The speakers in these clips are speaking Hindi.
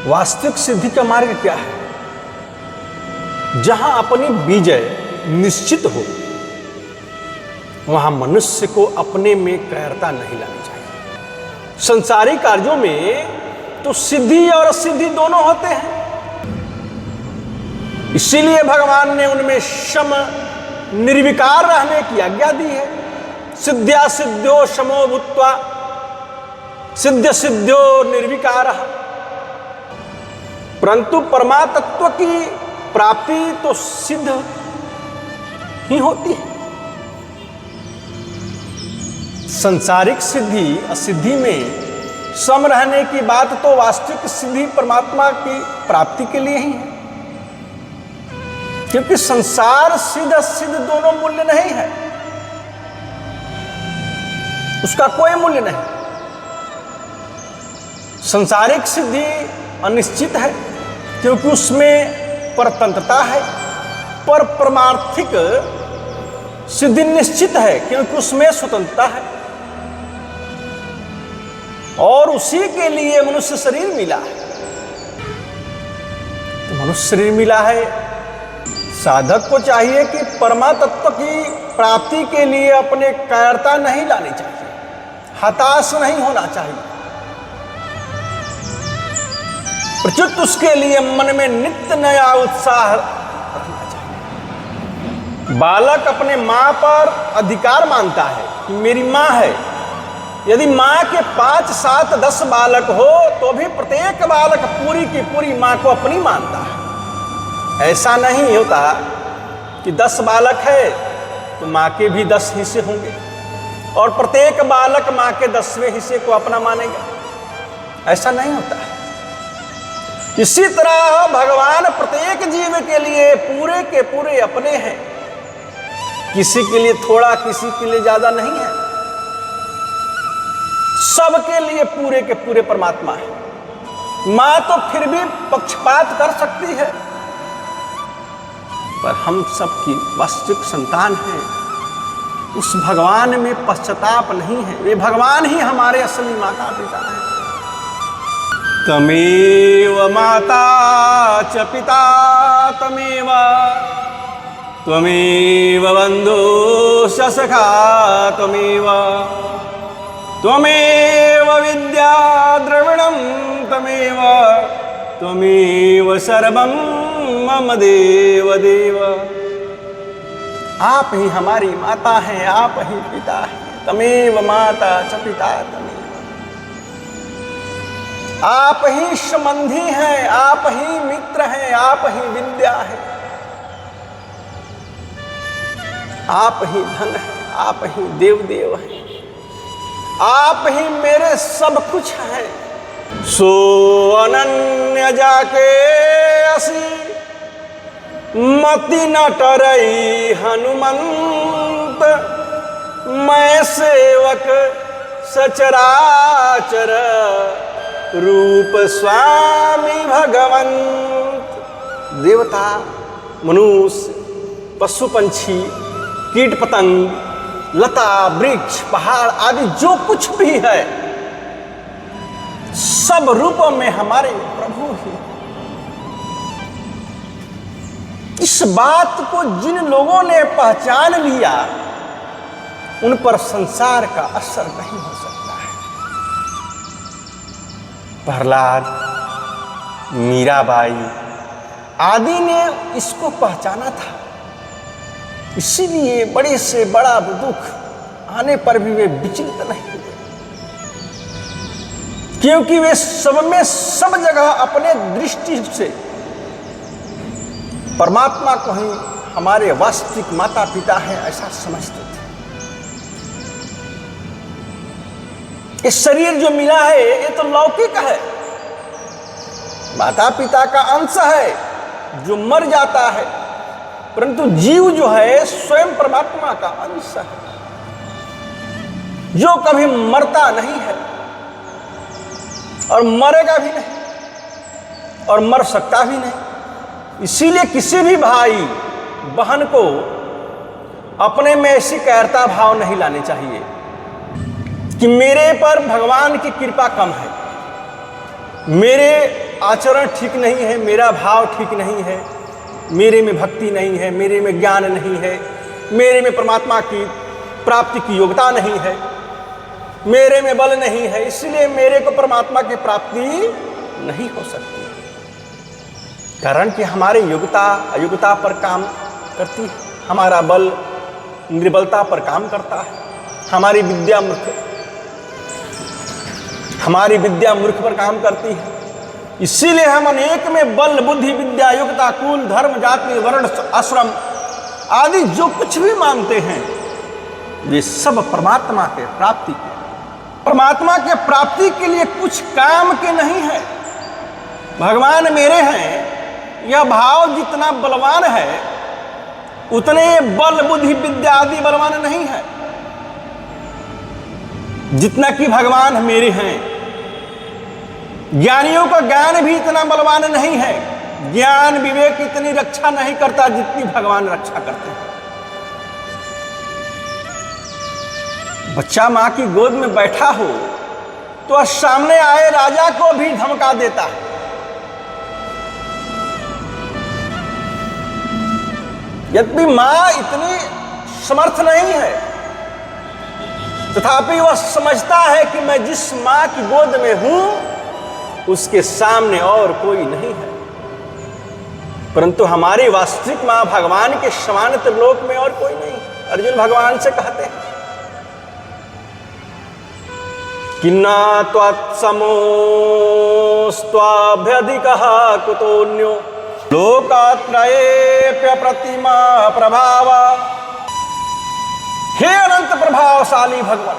वास्तविक सिद्धि का मार्ग क्या है? जहां अपनी विजय निश्चित हो, वहां मनुष्य को अपने में कायरता नहीं लानी चाहिए। संसारिक कार्यों में तो सिद्धि और असिद्धि दोनों होते हैं, इसीलिए भगवान ने उनमें शम निर्विकार रहने की आज्ञा दी है। सिद्ध्या सिद्ध्यो शमो भूत्वा सिद्ध सिद्ध्यो निर्विकारः। परंतु परमात्म की प्राप्ति तो सिद्ध ही होती है। संसारिक सिद्धि असिद्धि में सम रहने की बात तो वास्तविक सिद्धि परमात्मा की प्राप्ति के लिए ही है, क्योंकि संसार सिद्ध असिद्ध दोनों मूल्य नहीं है, उसका कोई मूल्य नहीं। संसारिक सिद्धि अनिश्चित है क्योंकि उसमें परतंत्रता है, पर परमार्थिक सिद्धि निश्चित है क्योंकि उसमें स्वतंत्रता है। और उसी के लिए मनुष्य शरीर मिला है। तो मनुष्य शरीर मिला है, साधक को चाहिए कि परमात्म की प्राप्ति के लिए अपने कायरता नहीं लानी चाहिए, हताश नहीं होना चाहिए। प्रत्युत उसके लिए मन में नित्य नया उत्साह रखना चाहिए। बालक अपने मां पर अधिकार मानता है कि मेरी मां है। यदि मां के 5, 7, 10 बालक हो तो भी प्रत्येक बालक पूरी की पूरी मां को अपनी मानता है। ऐसा नहीं होता कि 10 बालक है तो मां के भी 10 हिस्से होंगे और प्रत्येक बालक मां के 10वें हिस्से को अपना मानेगा। ऐसा नहीं होता है। इसी तरह भगवान प्रत्येक जीव के लिए पूरे के पूरे अपने हैं, किसी के लिए थोड़ा, किसी के लिए ज्यादा नहीं है, सबके लिए पूरे के पूरे परमात्मा है। मां तो फिर भी पक्षपात कर सकती है, पर हम सबकी वास्तविक संतान हैं। उस भगवान में पश्चाताप नहीं है, वे भगवान ही हमारे असली माता पिता हैं। तमेव माता च पिता तमेव त्वमेव बन्धुश्च सखा त्वमेव त्वमेव विद्या द्रविणं त्वमेव त्वमेव सर्वं मम देव देव। आप ही हमारी माता हैं, आप ही पिता हैं। तमेव माता च पिता तमेव, आप ही संबंधी हैं, आप ही मित्र हैं, आप ही विद्या है, आप ही धन है, आप ही देव देव है, आप ही मेरे सब कुछ हैं। सो अनन्य जाके असी मति न टरई हनुमंत, मैं सेवक सचराचर रूप स्वामी भगवंत। देवता, मनुष्य, पशु पंछी, कीट पतंग, लता वृक्ष, पहाड़ आदि जो कुछ भी है, सब रूपों में हमारे प्रभु ही। इस बात को जिन लोगों ने पहचान लिया, उन पर संसार का असर नहीं हो सकता है। प्रहलाद, मीराबाई आदि ने इसको पहचाना था, इसीलिए बड़े से बड़ा दुख आने पर भी वे विचलित नहीं हुए, क्योंकि वे सब में सब जगह अपने दृष्टि से परमात्मा को ही हमारे वास्तविक माता पिता है ऐसा समझते थे। ये शरीर जो मिला है ये तो लौकिक है, माता पिता का अंश है जो मर जाता है, परंतु जीव जो है स्वयं परमात्मा का अंश है जो कभी मरता नहीं है और मरेगा भी नहीं और मर सकता भी नहीं। इसीलिए किसी भी भाई बहन को अपने में ऐसी कायरता भाव नहीं लाने चाहिए कि मेरे पर भगवान की कृपा कम है, मेरे आचरण ठीक नहीं है, मेरा भाव ठीक नहीं है, मेरे में भक्ति नहीं है, मेरे में ज्ञान नहीं है, मेरे में परमात्मा की प्राप्ति की योग्यता नहीं है, मेरे में बल नहीं है, इसलिए मेरे को परमात्मा की प्राप्ति नहीं हो सकती। कारण कि हमारी योग्यता अयोग्यता पर काम करती है, हमारा बल निर्बलता पर काम करता है, हमारी विद्या मूर्ख पर काम करती है। इसीलिए हम अनेक में बल बुद्धि विद्या योग्यता कुल धर्म जाति वर्ण आश्रम आदि जो कुछ भी मानते हैं वे सब परमात्मा के प्राप्ति के, परमात्मा के प्राप्ति के लिए कुछ काम के नहीं है। भगवान मेरे हैं यह भाव जितना बलवान है उतने बल बुद्धि विद्या आदि बलवान नहीं है जितना कि भगवान मेरे हैं। ज्ञानियों का ज्ञान भी इतना बलवान नहीं है, ज्ञान विवेक इतनी रक्षा नहीं करता जितनी भगवान रक्षा करते हैं। बच्चा मां की गोद में बैठा हो तो सामने आए राजा को भी धमका देता है। यद्यपि मां इतनी समर्थ नहीं है तथापि वह समझता है कि मैं जिस मां की गोद में हूं उसके सामने और कोई नहीं है। परंतु हमारी वास्तविक मां भगवान के समान त्रिलोक में और कोई नहीं। अर्जुन भगवान से कहते हैं कि न त्वत्समोस्त्वाभ्यधिकः कुतोऽन्यो लोकत्रयेऽप्य प्रतिमा प्रभाव। हे अनंत प्रभावशाली भगवान,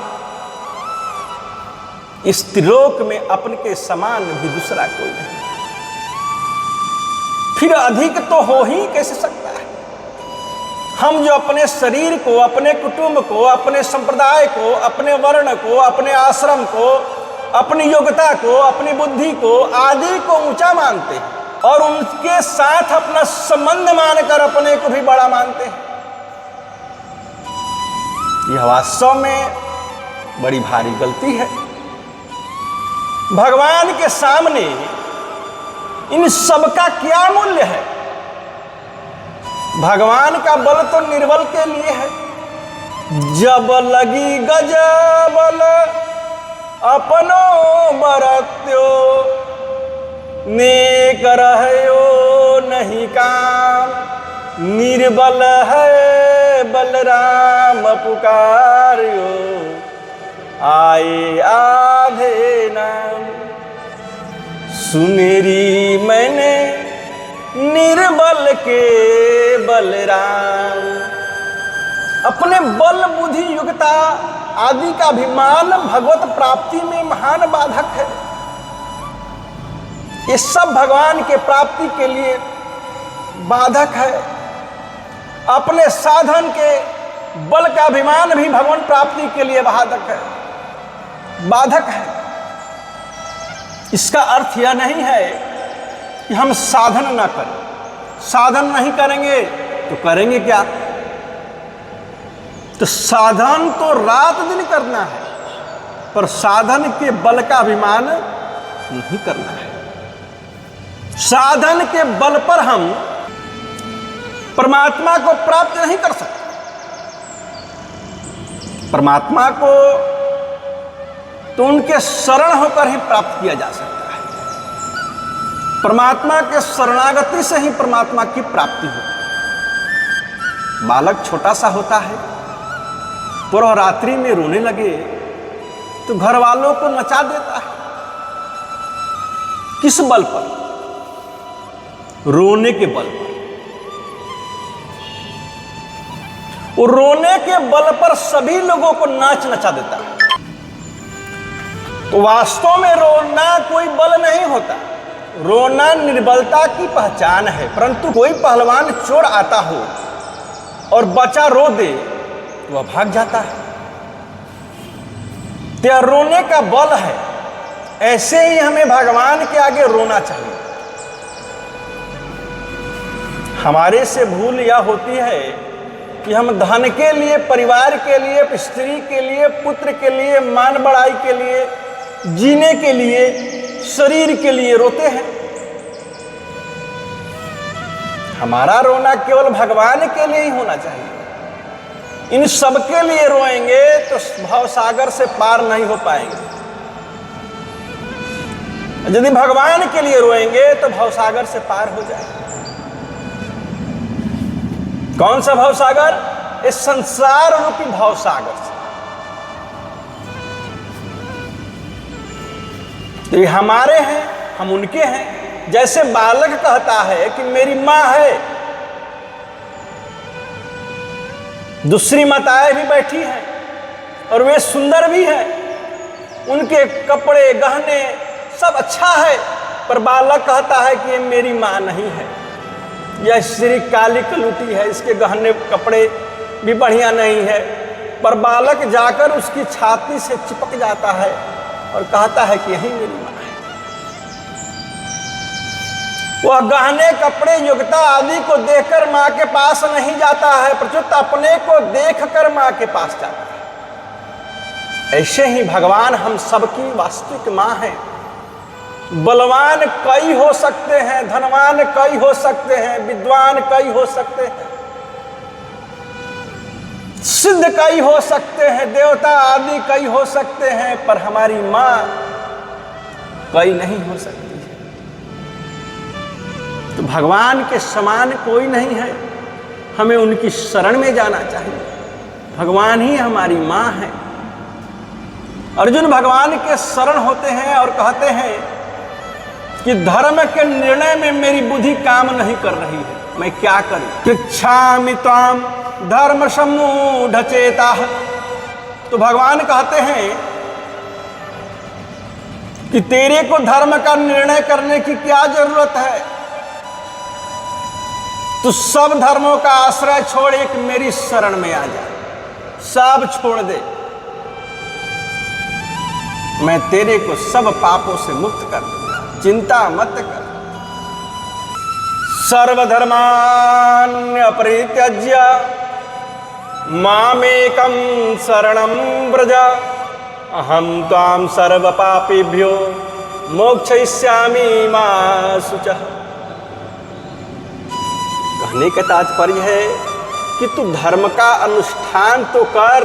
इस त्रिलोक में अपन के समान भी दूसरा कोई नहीं, फिर अधिक तो हो ही कैसे सकता है। हम जो अपने शरीर को, अपने कुटुंब को, अपने संप्रदाय को, अपने वर्ण को, अपने आश्रम को, अपनी योग्यता को, अपनी बुद्धि को आदि को ऊंचा मानते हैं और उनके साथ अपना संबंध मानकर अपने को भी बड़ा मानते हैं, यह वास्तव में बड़ी भारी गलती है। भगवान के सामने इन सब का क्या मूल्य है। भगवान का बल तो निर्बल के लिए है। जब लगी गजबल अपनो बरत्यो नेक रहयो नहीं काम। निर्बल है बलराम पुकारियो आए आधे नाम। सुनेरी मैंने निर्बल के बलराम। अपने बल बुद्धि योग्यता आदि का अभिमान भगवत प्राप्ति में महान बाधक है। ये सब भगवान के प्राप्ति के लिए बाधक है। अपने साधन के बल का अभिमान भी भगवान प्राप्ति के लिए बाधक है। इसका अर्थ यह नहीं है कि हम साधन ना करें। साधन नहीं करेंगे तो करेंगे क्या? तो साधन तो रात दिन करना है, पर साधन के बल का अभिमान नहीं करना है। साधन के बल पर हम परमात्मा को प्राप्त नहीं कर सकते। परमात्मा को तो उनके शरण होकर ही प्राप्त किया जा सकता है। परमात्मा के शरणागति से ही परमात्मा की प्राप्ति होती है। बालक छोटा सा होता है, पूर्व रात्रि में रोने लगे तो घर वालों को नचा देता है। किस बल पर? रोने के बल पर। वो रोने के बल पर सभी लोगों को नाच नचा देता है। तो वास्तव में रोना कोई बल नहीं होता। रोना निर्बलता की पहचान है। परंतु कोई पहलवान चोर आता हो और बच्चा रो दे तो वह भाग जाता है। तो रोने का बल है। ऐसे ही हमें भगवान के आगे रोना चाहिए। हमारे से भूल यह होती है कि हम धन के लिए, परिवार के लिए, स्त्री के लिए, पुत्र के लिए, मान बढ़ाई के लिए, जीने के लिए, शरीर के लिए रोते हैं। हमारा रोना केवल भगवान के लिए ही होना चाहिए। इन सबके लिए रोएंगे तो भवसागर से पार नहीं हो पाएंगे। यदि भगवान के लिए रोएंगे तो भवसागर से पार हो जाएंगे। कौन सा भवसागर? इस संसार रूपी भवसागर से। तो ये हमारे हैं, हम उनके हैं। जैसे बालक कहता है कि मेरी मां है, दूसरी माताएं भी बैठी हैं और वे सुंदर भी हैं, उनके कपड़े गहने सब अच्छा है, पर बालक कहता है कि ये मेरी मां नहीं है, यह श्री काली कलूटी है, इसके गहने कपड़े भी बढ़िया नहीं है। पर बालक जाकर उसकी छाती से चिपक जाता है और कहता है कि यही मेरी मां है। वह गहने कपड़े योग्यता आदि को देखकर मां के पास नहीं जाता है, प्रत्युत अपने को देखकर मां के पास जाता है। ऐसे ही भगवान हम सबकी वास्तविक मां है। बलवान कई हो सकते हैं, धनवान कई हो सकते हैं, विद्वान कई हो सकते हैं, सिद्ध कई हो सकते हैं, देवता आदि कई हो सकते हैं, पर हमारी मां कई नहीं हो सकती है। तो भगवान के समान कोई नहीं है, हमें उनकी शरण में जाना चाहिए। भगवान ही हमारी मां है। अर्जुन भगवान के शरण होते हैं और कहते हैं कि धर्म के निर्णय में मेरी बुद्धि काम नहीं कर रही है, मैं क्या करूं? पृच्छामि त्वाम धर्म सम्मूढ़ चेता। तो भगवान कहते हैं कि तेरे को धर्म का निर्णय करने की क्या जरूरत है? तू सब धर्मों का आश्रय छोड़ एक मेरी शरण में आ जा, सब छोड़ दे, मैं तेरे को सब पापों से मुक्त कर दूंगा, चिंता मत कर। सर्वधर्मान् परित्यज्य मामेकं शरणं व्रज अहं त्वां सर्वपापेभ्यो मोक्षयिष्यामि मा शुचः। कहने का तात्पर्य है कि तू धर्म का अनुष्ठान तो कर,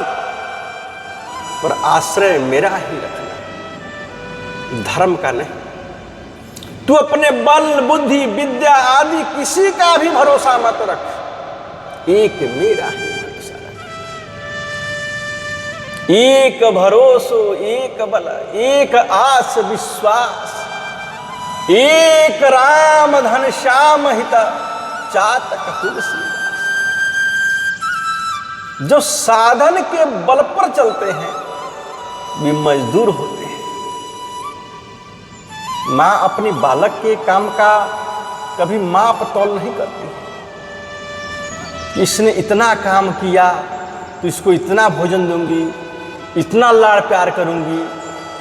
पर आश्रय मेरा ही रखना, धर्म का नहीं। तू अपने बल बुद्धि विद्या आदि किसी का भी भरोसा मत रख, एक मेरा ही भरोसा रख। एक भरोसो एक बल एक आस विश्वास, एक राम धन श्याम हित चातक तुलसीदास। जो साधन के बल पर चलते हैं वे मजदूर होते हैं। मां अपनी बालक के काम का कभी माप तौल नहीं करती। इसने इतना काम किया तो इसको इतना भोजन दूंगी, इतना लाड़ प्यार करूंगी।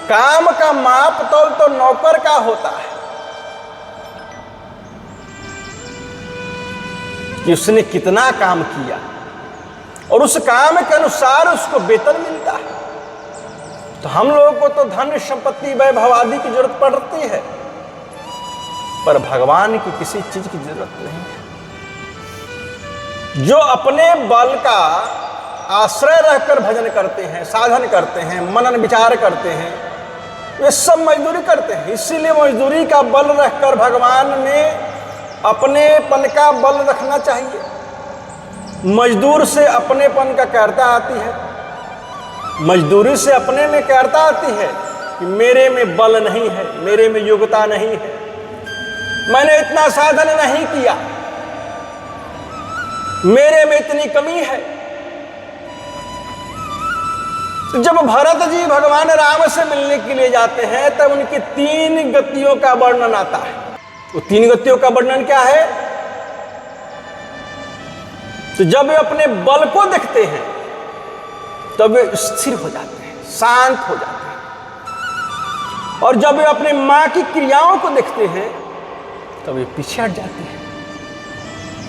काम का माप तौल तो नौकर का होता है कि उसने कितना काम किया और उस काम के अनुसार उसको वेतन मिलता है। तो हम लोगों को तो धन संपत्ति वैभव आदि की जरूरत पड़ती है, पर भगवान की किसी चीज की जरूरत नहीं है। जो अपने बल का आश्रय रहकर भजन करते हैं, साधन करते हैं, मनन विचार करते हैं, वे सब मजदूरी करते हैं। इसीलिए मजदूरी का बल रहकर भगवान में अपनेपन का बल रखना चाहिए। मजदूर से अपनेपन का कैरता आती है, मजदूरी से अपने में कैरता आती है कि मेरे में बल नहीं है, मेरे में योग्यता नहीं है, मैंने इतना साधन नहीं किया, मेरे में इतनी कमी है। तो जब भरत जी भगवान राम से मिलने के लिए जाते हैं तब उनकी 3 गतियों का वर्णन आता है। वो 3 गतियों का वर्णन क्या है? तो जब वे अपने बल को देखते हैं तब वे स्थिर हो जाते हैं, शांत हो जाते हैं। और जब वे अपने मां की क्रियाओं को देखते हैं तब वे पीछे हट जाते हैं।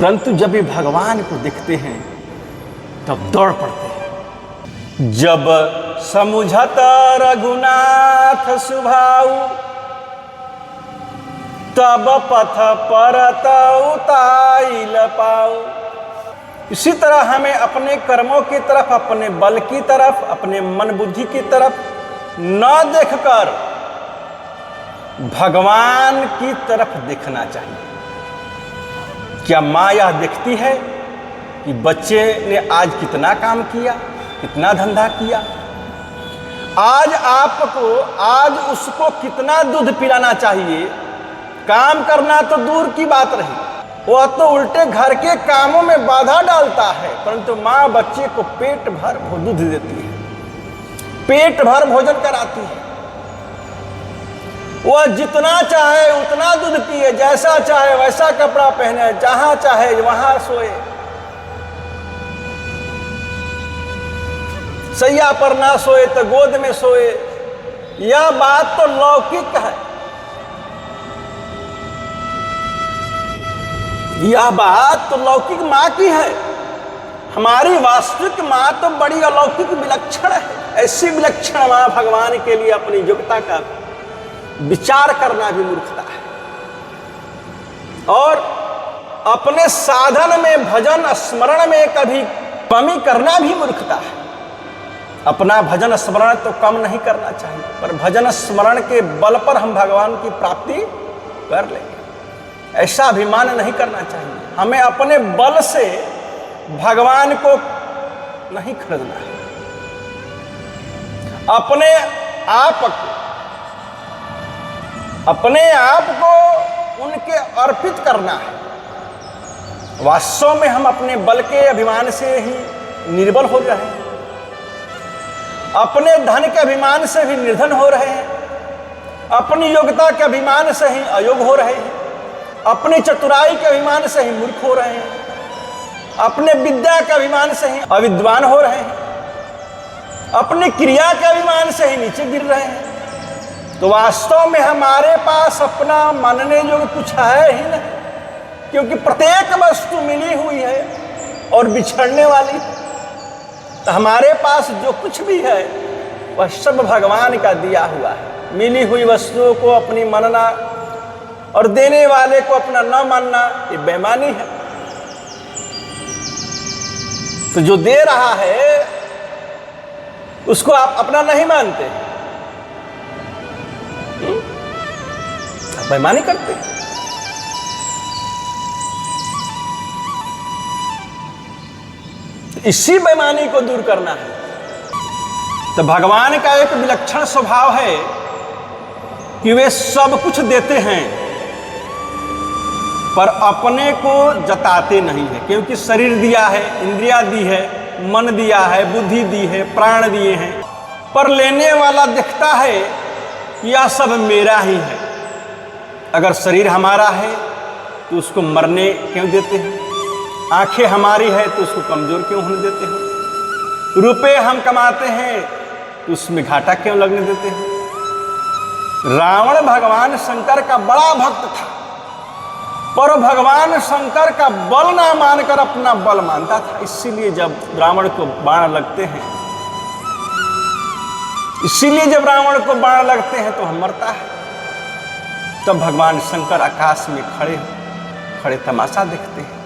परंतु जब वे भगवान को देखते हैं तब दौड़ पड़ते हैं। जब समुझत रघुनाथ सुभाऊ तब पथ परत उताइल पाऊ। इसी तरह हमें अपने कर्मों की तरफ, अपने बल की तरफ, अपने मन बुद्धि की तरफ न देखकर भगवान की तरफ देखना चाहिए। क्या माँ यह देखती है कि बच्चे ने आज कितना काम किया, कितना धंधा किया, आज आपको, आज उसको कितना दूध पिलाना चाहिए? काम करना तो दूर की बात रही, वह तो उल्टे घर के कामों में बाधा डालता है, परंतु माँ बच्चे को पेट भर दूध देती है, पेट भर भोजन कराती है। वह जितना चाहे उतना दूध पिए, जैसा चाहे वैसा कपड़ा पहने, जहां चाहे वहां सोए, सैया पर ना सोए तो गोद में सोए। यह बात तो लौकिक है, यह बात तो लौकिक माँ की है। हमारी वास्तविक माँ तो बड़ी अलौकिक विलक्षण है। ऐसी विलक्षण माँ भगवान के लिए अपनी योग्यता का विचार करना भी मूर्खता है, और अपने साधन में, भजन स्मरण में कभी कमी करना भी मूर्खता है। अपना भजन स्मरण तो कम नहीं करना चाहिए, पर भजन स्मरण के बल पर हम भगवान की प्राप्ति कर लेंगे, ऐसा अभिमान नहीं करना चाहिए। हमें अपने बल से भगवान को नहीं खरीदना है, अपने आप को उनके अर्पित करना है। वास्तव में हम अपने बल के अभिमान से ही निर्बल हो रहे हैं, अपने धन के अभिमान से भी निर्धन हो रहे हैं, अपनी योग्यता के अभिमान से ही अयोग्य हो रहे हैं, अपनी चतुराई के अभिमान से ही मूर्ख हो रहे हैं, अपने विद्या के अभिमान से ही अविद्वान हो रहे हैं, अपनी क्रिया के अभिमान से ही नीचे गिर रहे हैं। तो वास्तव में हमारे पास अपना मानने योग्य कुछ है ही नहीं, क्योंकि प्रत्येक वस्तु मिली हुई है और बिछड़ने वाली है। तो हमारे पास जो कुछ भी है वह सब भगवान का दिया हुआ है। मिली हुई वस्तुओं को अपनी मानना और देने वाले को अपना न मानना, ये बेईमानी है। तो जो दे रहा है उसको आप अपना नहीं मानते, आप बेईमानी करते हैं। इसी बेईमानी को दूर करना है। तो भगवान का एक विलक्षण स्वभाव है कि वे सब कुछ देते हैं पर अपने को जताते नहीं है, क्योंकि शरीर दिया है, इंद्रिया दी है, मन दिया है, बुद्धि दी है, प्राण दिए हैं, पर लेने वाला दिखता है कि यह सब मेरा ही है। अगर शरीर हमारा है तो उसको मरने क्यों देते हैं? आंखें हमारी है तो उसको कमजोर क्यों होने देते हैं? रुपए हम कमाते हैं तो उसमें घाटा क्यों लगने देते हैं? रावण भगवान शंकर का बड़ा भक्त था, पर भगवान शंकर का बल ना मानकर अपना बल मानता था। इसीलिए जब रावण को बाण लगते हैं, तो हम मरता है। तब भगवान शंकर आकाश में खड़े तमाशा देखते हैं।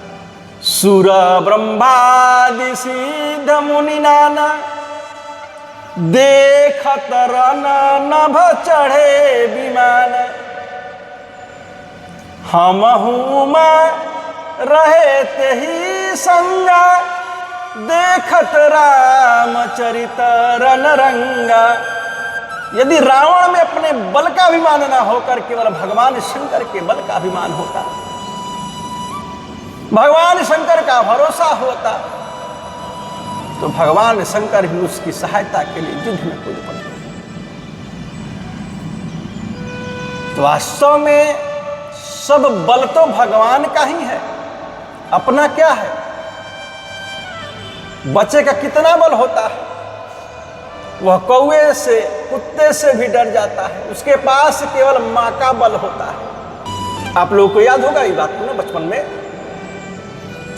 सुर ब्रह्मादि सिद्ध मुनि नाना देखत रन नभ चढ़े विमान। हमहु रहे ते ही संगा देखत रामचरित रन रंगा। यदि रावण में अपने बल का अभिमान न होकर केवल भगवान शंकर के बल का अभिमान होता, भगवान शंकर का भरोसा होता, तो भगवान शंकर भी उसकी सहायता के लिए युद्ध में कूद पड़ते। तो वास्तव में सब बल तो भगवान का ही है, अपना क्या है? बच्चे का कितना बल होता है? वह कौवे से, कुत्ते से भी डर जाता है, उसके पास केवल माँ का बल होता है। आप लोगों को याद होगा ये बात ना बचपन में,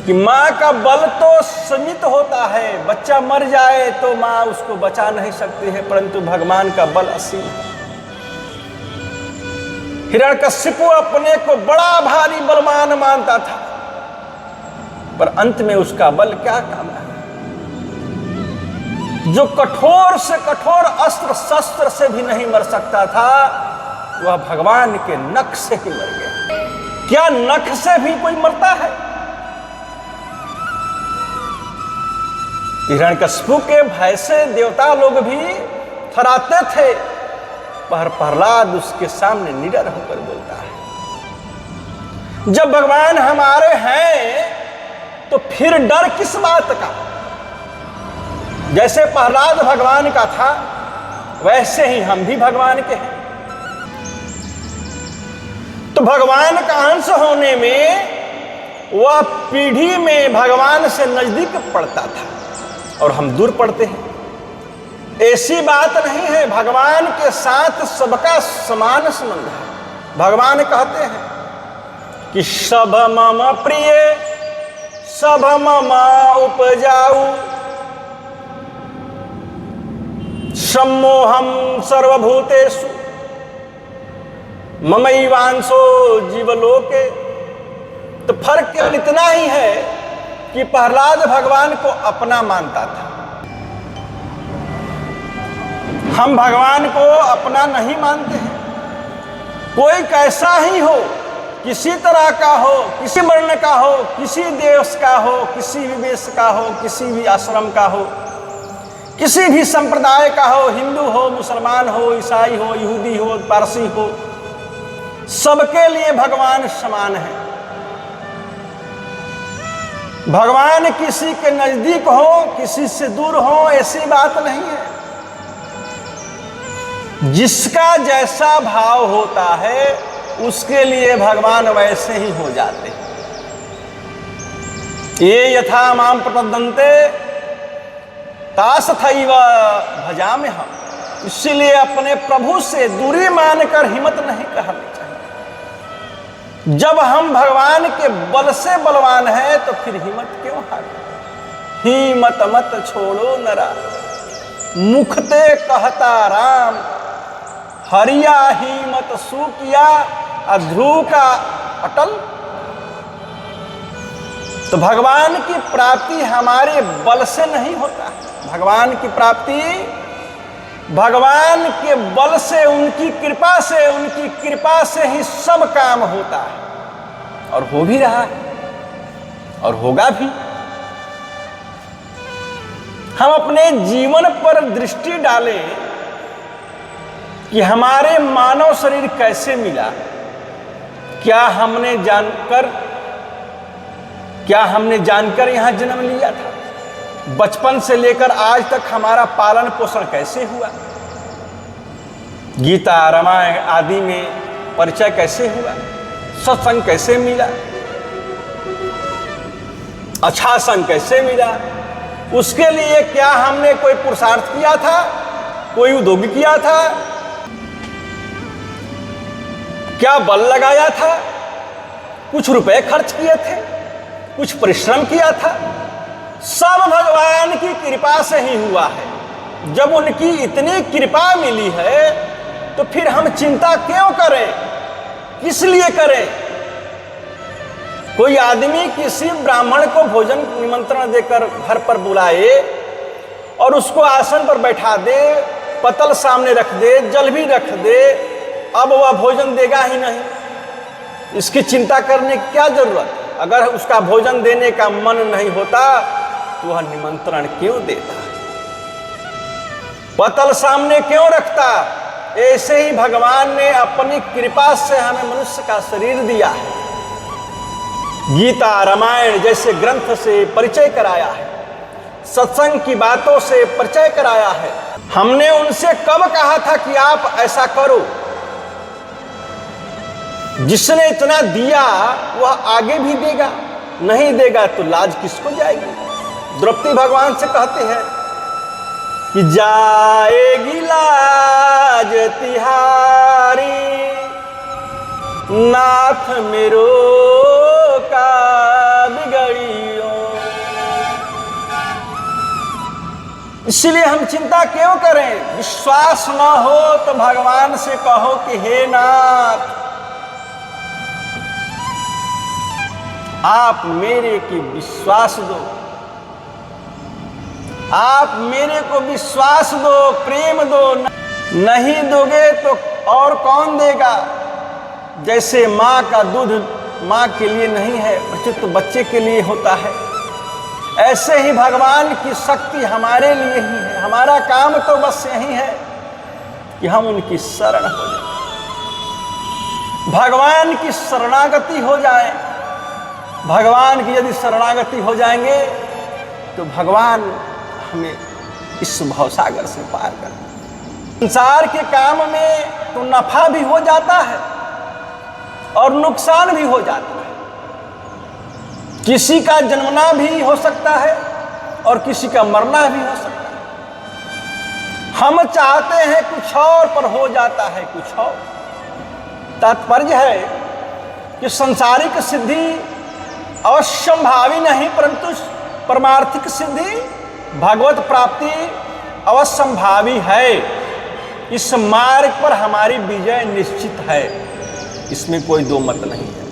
कि माँ का बल तो सीमित होता है, बच्चा मर जाए तो माँ उसको बचा नहीं सकती है, परंतु भगवान का बल असीम है। हिरण्यकशिपु अपने को बड़ा भारी बलवान मानता था, पर अंत में उसका बल क्या काम आया। जो कठोर से कठोर अस्त्र शस्त्र से भी नहीं मर सकता था, वह भगवान के नख से ही मर गया। क्या नख से भी कोई मरता है? हिरण्यकशिपु के भय से देवता लोग भी थराते थे, पर प्रहलाद उसके सामने निडर होकर बोलता है, जब भगवान हमारे हैं तो फिर डर किस बात का। जैसे प्रहलाद भगवान का था, वैसे ही हम भी भगवान के हैं। तो भगवान का अंश होने में वह पीढ़ी में भगवान से नजदीक पड़ता था और हम दूर पड़ते हैं। ऐसी बात नहीं है, भगवान के साथ सबका समान संबंध है। भगवान कहते हैं कि सब मम प्रिय सब मम उपजाऊ सम्मोहम सर्वभूतेषु ममैवांशो जीवलोके। तो फर्क केवल इतना ही है कि प्रहलाद भगवान को अपना मानता था, हम भगवान को अपना नहीं मानते हैं। कोई कैसा ही हो, किसी तरह का हो, किसी वर्ण का हो, किसी देश का हो, किसी भी वेश का हो, किसी भी आश्रम का हो, किसी भी संप्रदाय का हो, हिंदू हो, मुसलमान हो, ईसाई हो, यहूदी हो, पारसी हो, सबके लिए भगवान समान है। भगवान किसी के नजदीक हो, किसी से दूर हो, ऐसी बात नहीं है। जिसका जैसा भाव होता है, उसके लिए भगवान वैसे ही हो जाते हैं। ये यथा माम प्रपद्यन्ते तासथैव भजामि हम। इसलिए अपने प्रभु से दूरी मानकर हिम्मत नहीं करनी चाहिए। जब हम भगवान के बल से बलवान हैं, तो फिर हिम्मत क्यों हारे। हिम्मत मत छोड़ो नरा, मुखते कहता राम, हरिया हिम्मत सूकिया अध्रुव का अटल। तो भगवान की प्राप्ति हमारे बल से नहीं होता। भगवान की प्राप्ति भगवान के बल से, उनकी कृपा से ही सब काम होता है, और हो भी रहा है और होगा भी। हम अपने जीवन पर दृष्टि डालें कि हमारे मानव शरीर कैसे मिला। क्या हमने जानकर यहाँ जन्म लिया था? बचपन से लेकर आज तक हमारा पालन पोषण कैसे हुआ? गीता रामायण आदि में परिचय कैसे हुआ? सत्संग कैसे मिला? अच्छा संग कैसे मिला? उसके लिए क्या हमने कोई पुरुषार्थ किया था? कोई उद्योग किया था? क्या बल लगाया था? कुछ रुपए खर्च किए थे? कुछ परिश्रम किया था? सब भगवान की कृपा से ही हुआ है। जब उनकी इतनी कृपा मिली है, तो फिर हम चिंता क्यों करें? किस लिए करें? कोई आदमी किसी ब्राह्मण को भोजन निमंत्रण देकर घर पर बुलाए और उसको आसन पर बैठा दे, पतल सामने रख दे, जल भी रख दे, अब वह भोजन देगा ही नहीं। इसकी चिंता करने की क्या जरूरत? अगर उसका भोजन देने का मन नहीं होता, तो वह निमंत्रण क्यों देता? पतल सामने क्यों रखता? ऐसे ही भगवान ने अपनी कृपा से हमें मनुष्य का शरीर दिया है। गीता रामायण जैसे ग्रंथ से परिचय कराया है, सत्संग की बातों से परिचय कराया है। हमने उनसे कब कहा था कि आप ऐसा करो? जिसने इतना दिया वह आगे भी देगा, नहीं देगा तो लाज किसको जाएगी। द्रौपदी भगवान से कहते हैं कि जाएगी लाज तिहारी, नाथ मेरो का बिगड़ियो। इसलिए हम चिंता क्यों करें? विश्वास न हो तो भगवान से कहो कि हे नाथ, आप मेरे की विश्वास दो, आप मेरे को विश्वास दो, प्रेम दो। नहीं दोगे तो और कौन देगा? जैसे माँ का दूध माँ के लिए नहीं है, प्रत्युत तो बच्चे के लिए होता है। ऐसे ही भगवान की शक्ति हमारे लिए ही है। हमारा काम तो बस यही है कि हम उनकी शरण हो जाएं, भगवान की शरणागति हो जाए। भगवान की यदि शरणागति हो जाएंगे तो भगवान हमें इस भवसागर से पार कर दें। संसार के काम में तो नफा भी हो जाता है और नुकसान भी हो जाता है। किसी का जन्मना भी हो सकता है और किसी का मरना भी हो सकता है। हम चाहते हैं कुछ और पर हो जाता है कुछ और। तात्पर्य है कि सांसारिक सिद्धि अवश्यंभावी नहीं, परंतु परमार्थिक सिद्धि भगवत प्राप्ति अवश्यंभावी है। इस मार्ग पर हमारी विजय निश्चित है, इसमें कोई दो मत नहीं है।